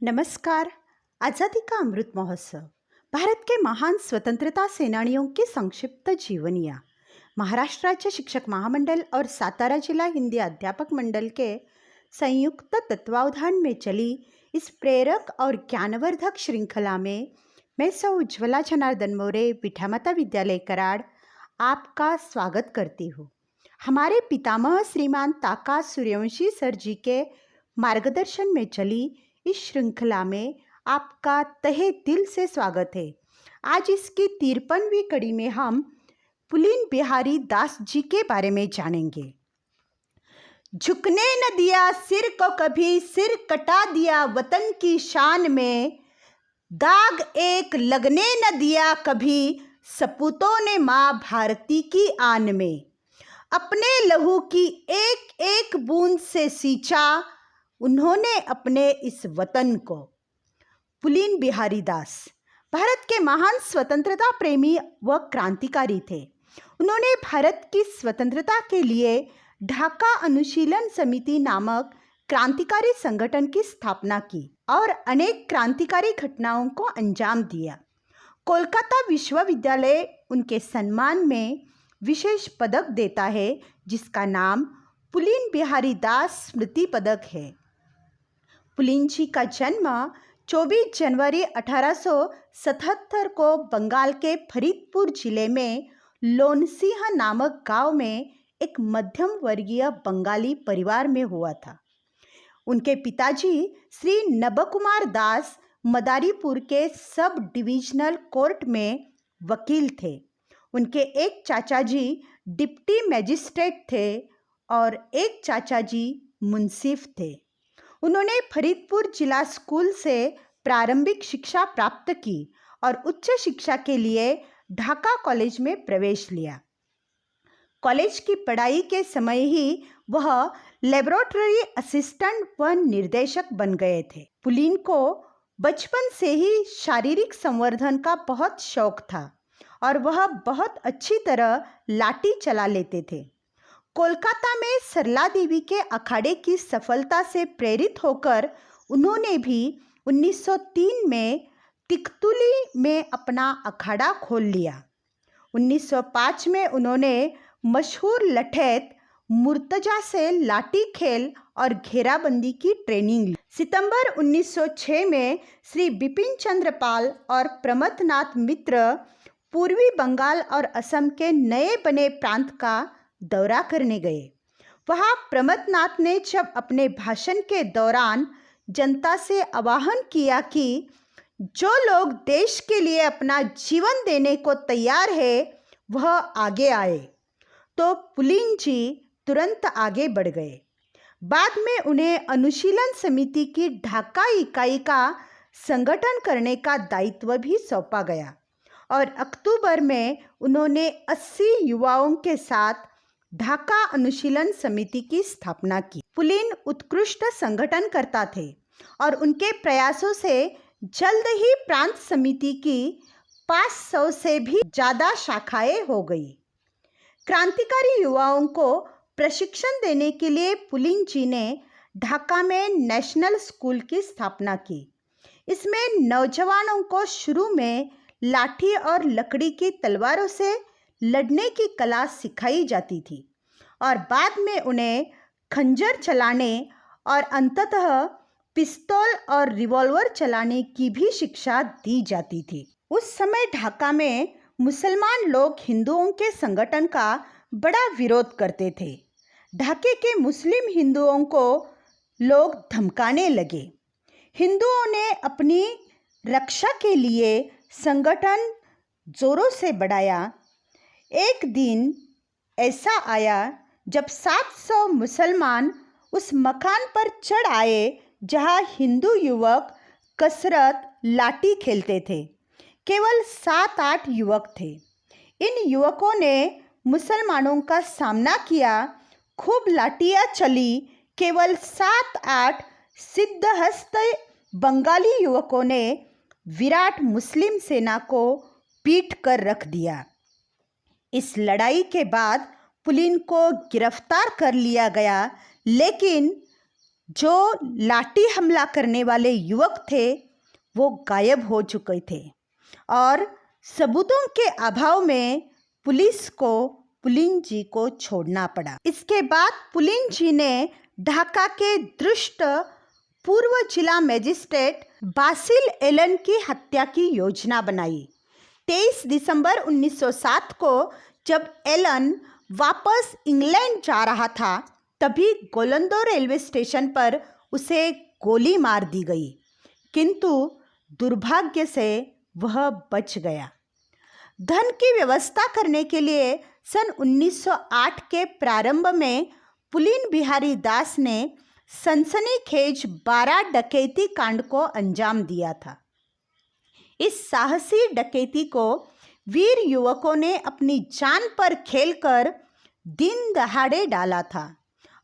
नमस्कार। आज़ादी का अमृत महोत्सव भारत के महान स्वतंत्रता सेनानियों की संक्षिप्त जीवनियाँ महाराष्ट्र राज्य शिक्षक महामंडल और सातारा जिला हिंदी अध्यापक मंडल के संयुक्त तत्वावधान में चली इस प्रेरक और ज्ञानवर्धक श्रृंखला में मैं सौ उज्ज्वला जनार्दन मोरे विठामाता विद्यालय कराड़ आपका स्वागत करती हूँ। हमारे पितामह श्रीमान ताका सूर्यवंशी सर जी के मार्गदर्शन में चली इस श्रृंखला में आपका तहे दिल से स्वागत है। आज इसकी 53वीं कड़ी में हम पुलिन बिहारी दास जी के बारे में जानेंगे। झुकने न दिया सिर को कभी, सिर कटा दिया वतन की शान में, दाग एक लगने न दिया कभी, सपूतों ने माँ भारती की आन में, अपने लहू की एक एक बूंद से सींचा उन्होंने अपने इस वतन को। पुलिन बिहारी दास भारत के महान स्वतंत्रता प्रेमी व क्रांतिकारी थे। उन्होंने भारत की स्वतंत्रता के लिए ढाका अनुशीलन समिति नामक क्रांतिकारी संगठन की स्थापना की और अनेक क्रांतिकारी घटनाओं को अंजाम दिया। कोलकाता विश्वविद्यालय उनके सम्मान में विशेष पदक देता है जिसका नाम पुलिन बिहारी दास स्मृति पदक है। पुलिन जी का जन्म 24 जनवरी 1877 को बंगाल के फरीदपुर जिले में लोनसिंह नामक गांव में एक मध्यम वर्गीय बंगाली परिवार में हुआ था। उनके पिताजी श्री नबकुमार दास मदारीपुर के सब डिविजनल कोर्ट में वकील थे। उनके एक चाचा जी डिप्टी मैजिस्ट्रेट थे और एक चाचा जी मुंसिफ थे। उन्होंने फरीदपुर जिला स्कूल से प्रारंभिक शिक्षा प्राप्त की और उच्च शिक्षा के लिए ढाका कॉलेज में प्रवेश लिया। कॉलेज की पढ़ाई के समय ही वह लेबोरेटरी असिस्टेंट व निर्देशक बन गए थे। पुलिन को बचपन से ही शारीरिक संवर्धन का बहुत शौक था और वह बहुत अच्छी तरह लाठी चला लेते थे। कोलकाता में सरला देवी के अखाड़े की सफलता से प्रेरित होकर उन्होंने भी 1903 में तिकतुली में अपना अखाड़ा खोल लिया। 1905 में उन्होंने मशहूर लठैत मुर्तजा से लाठी खेल और घेराबंदी की ट्रेनिंग ली। सितंबर 1906 में श्री बिपिन चंद्र पाल और प्रमथनाथ मित्र पूर्वी बंगाल और असम के नए बने प्रांत का दौरा करने गए। वहां प्रमथनाथ ने जब अपने भाषण के दौरान जनता से आह्वान किया कि जो लोग देश के लिए अपना जीवन देने को तैयार है वह आगे आए, तो पुलिन जी तुरंत आगे बढ़ गए। बाद में उन्हें अनुशीलन समिति की ढाका इकाई का संगठन करने का दायित्व भी सौंपा गया और अक्टूबर में उन्होंने 80 युवाओं के साथ ढाका अनुशीलन समिति की स्थापना की। पुलिन उत्कृष्ट संगठन करता थे और उनके प्रयासों से जल्द ही प्रांत समिति की 500 से भी ज़्यादा शाखाएं हो गई। क्रांतिकारी युवाओं को प्रशिक्षण देने के लिए पुलिन जी ने ढाका में नेशनल स्कूल की स्थापना की। इसमें नौजवानों को शुरू में लाठी और लकड़ी की तलवारों से लड़ने की कला सिखाई जाती थी और बाद में उन्हें खंजर चलाने और अंततः पिस्तौल और रिवॉल्वर चलाने की भी शिक्षा दी जाती थी। उस समय ढाका में मुसलमान लोग हिंदुओं के संगठन का बड़ा विरोध करते थे। ढाके के मुस्लिम हिंदुओं को लोग धमकाने लगे। हिंदुओं ने अपनी रक्षा के लिए संगठन जोरों से बढ़ाया। एक दिन ऐसा आया जब 700 मुसलमान उस मकान पर चढ़ आए जहां हिंदू युवक कसरत लाठी खेलते थे। केवल 7-8 युवक थे। इन युवकों ने मुसलमानों का सामना किया। खूब लाठियाँ चली। केवल 7-8 सिद्धहस्त बंगाली युवकों ने विराट मुस्लिम सेना को पीट कर रख दिया। इस लड़ाई के बाद पुलिन को गिरफ्तार कर लिया गया, लेकिन जो लाठी हमला करने वाले युवक थे वो गायब हो चुके थे और सबूतों के अभाव में पुलिस को पुलिन जी को छोड़ना पड़ा। इसके बाद पुलिन जी ने ढाका के दुष्ट पूर्व जिला मजिस्ट्रेट बासिल एलन की हत्या की योजना बनाई। 23 दिसंबर 1907 को जब एलन वापस इंग्लैंड जा रहा था तभी गोलंदो रेलवे स्टेशन पर उसे गोली मार दी गई, किंतु दुर्भाग्य से वह बच गया। धन की व्यवस्था करने के लिए सन 1908 के प्रारंभ में पुलिन बिहारी दास ने सनसनीखेज 12 डकैती कांड को अंजाम दिया था। इस साहसी डकैती को वीर युवकों ने अपनी जान पर खेलकर दिन दहाड़े डाला था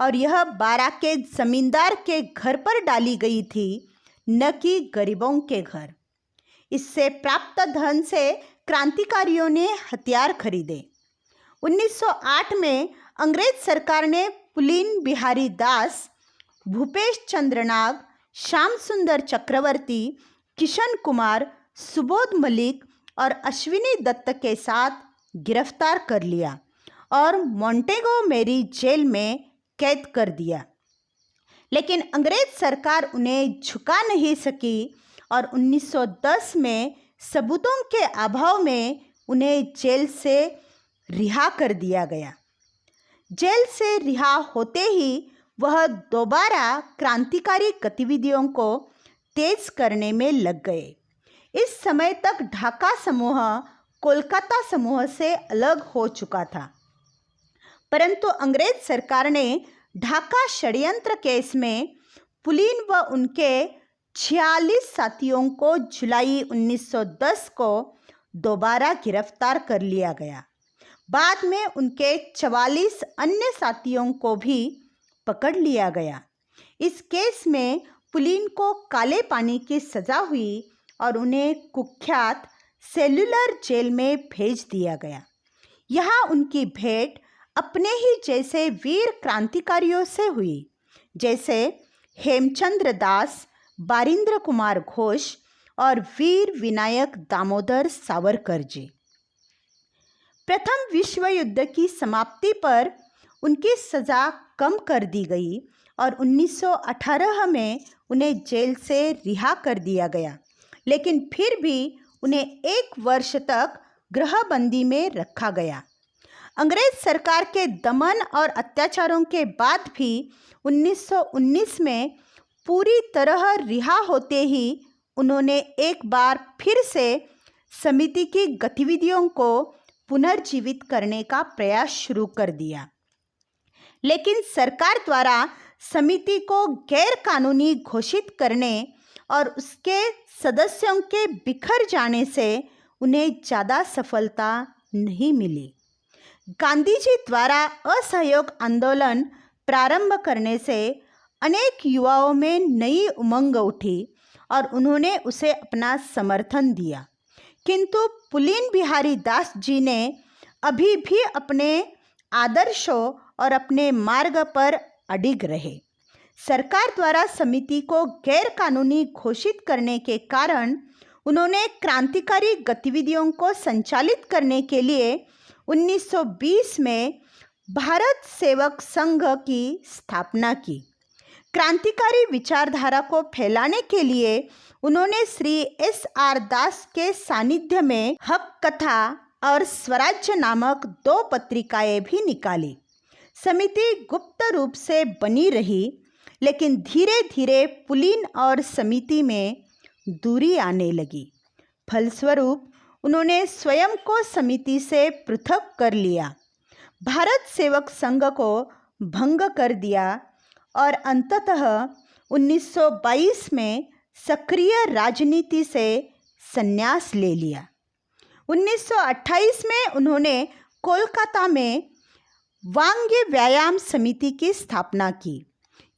और यह 12 के जमींदार के घर पर डाली गई थी, न कि गरीबों के घर। इससे प्राप्त धन से क्रांतिकारियों ने हथियार खरीदे। 1908 में अंग्रेज सरकार ने पुलिन बिहारी दास, भूपेश चंद्र नाग, श्याम सुंदर चक्रवर्ती, किशन कुमार, सुबोध मलिक और अश्विनी दत्त के साथ गिरफ्तार कर लिया और मोंटेगो मेरी जेल में कैद कर दिया। लेकिन अंग्रेज सरकार उन्हें झुका नहीं सकी और 1910 में सबूतों के अभाव में उन्हें जेल से रिहा कर दिया गया। जेल से रिहा होते ही वह दोबारा क्रांतिकारी गतिविधियों को तेज करने में लग गए। इस समय तक ढाका समूह कोलकाता समूह से अलग हो चुका था, परंतु अंग्रेज सरकार ने ढाका षड्यंत्र केस में पुलिन व उनके 46 साथियों को जुलाई 1910 को दोबारा गिरफ्तार कर लिया गया। बाद में उनके 44 अन्य साथियों को भी पकड़ लिया गया। इस केस में पुलिन को काले पानी की सज़ा हुई और उन्हें कुख्यात सेल्युलर जेल में भेज दिया गया। यहाँ उनकी भेंट अपने ही जैसे वीर क्रांतिकारियों से हुई, जैसे हेमचंद्र दास, बारिंद्र कुमार घोष और वीर विनायक दामोदर सावरकर जी। प्रथम विश्व युद्ध की समाप्ति पर उनकी सज़ा कम कर दी गई और 1918 में उन्हें जेल से रिहा कर दिया गया, लेकिन फिर भी उन्हें 1 वर्ष तक गृहबंदी में रखा गया। अंग्रेज सरकार के दमन और अत्याचारों के बाद भी 1919 में पूरी तरह रिहा होते ही उन्होंने एक बार फिर से समिति की गतिविधियों को पुनर्जीवित करने का प्रयास शुरू कर दिया, लेकिन सरकार द्वारा समिति को गैर कानूनी घोषित करने और उसके सदस्यों के बिखर जाने से उन्हें ज़्यादा सफलता नहीं मिली। गांधी जी द्वारा असहयोग आंदोलन प्रारंभ करने से अनेक युवाओं में नई उमंग उठी और उन्होंने उसे अपना समर्थन दिया, किंतु पुलिन बिहारी दास जी ने अभी भी अपने आदर्शों और अपने मार्ग पर अडिग रहे। सरकार द्वारा समिति को गैर कानूनी घोषित करने के कारण उन्होंने क्रांतिकारी गतिविधियों को संचालित करने के लिए 1920 में भारत सेवक संघ की स्थापना की। क्रांतिकारी विचारधारा को फैलाने के लिए उन्होंने श्री SR दास के सानिध्य में हक कथा और स्वराज्य नामक 2 पत्रिकाएं भी निकाली। समिति गुप्त रूप से बनी रही, लेकिन धीरे धीरे पुलिन और समिति में दूरी आने लगी। फलस्वरूप उन्होंने स्वयं को समिति से पृथक कर लिया, भारत सेवक संघ को भंग कर दिया और अंततः 1922 में सक्रिय राजनीति से संन्यास ले लिया। 1928 में उन्होंने कोलकाता में वांग्य व्यायाम समिति की स्थापना की।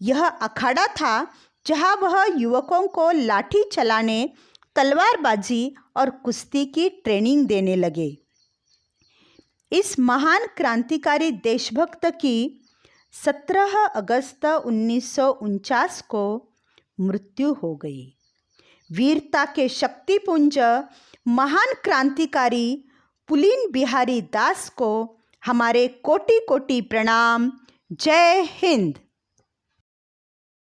यह अखाड़ा था जहां वह युवकों को लाठी चलाने, तलवारबाजी और कुश्ती की ट्रेनिंग देने लगे। इस महान क्रांतिकारी देशभक्त की 17 अगस्त 1949 को मृत्यु हो गई। वीरता के शक्तिपुंज महान क्रांतिकारी पुलिन बिहारी दास को हमारे कोटि कोटि प्रणाम। जय हिंद।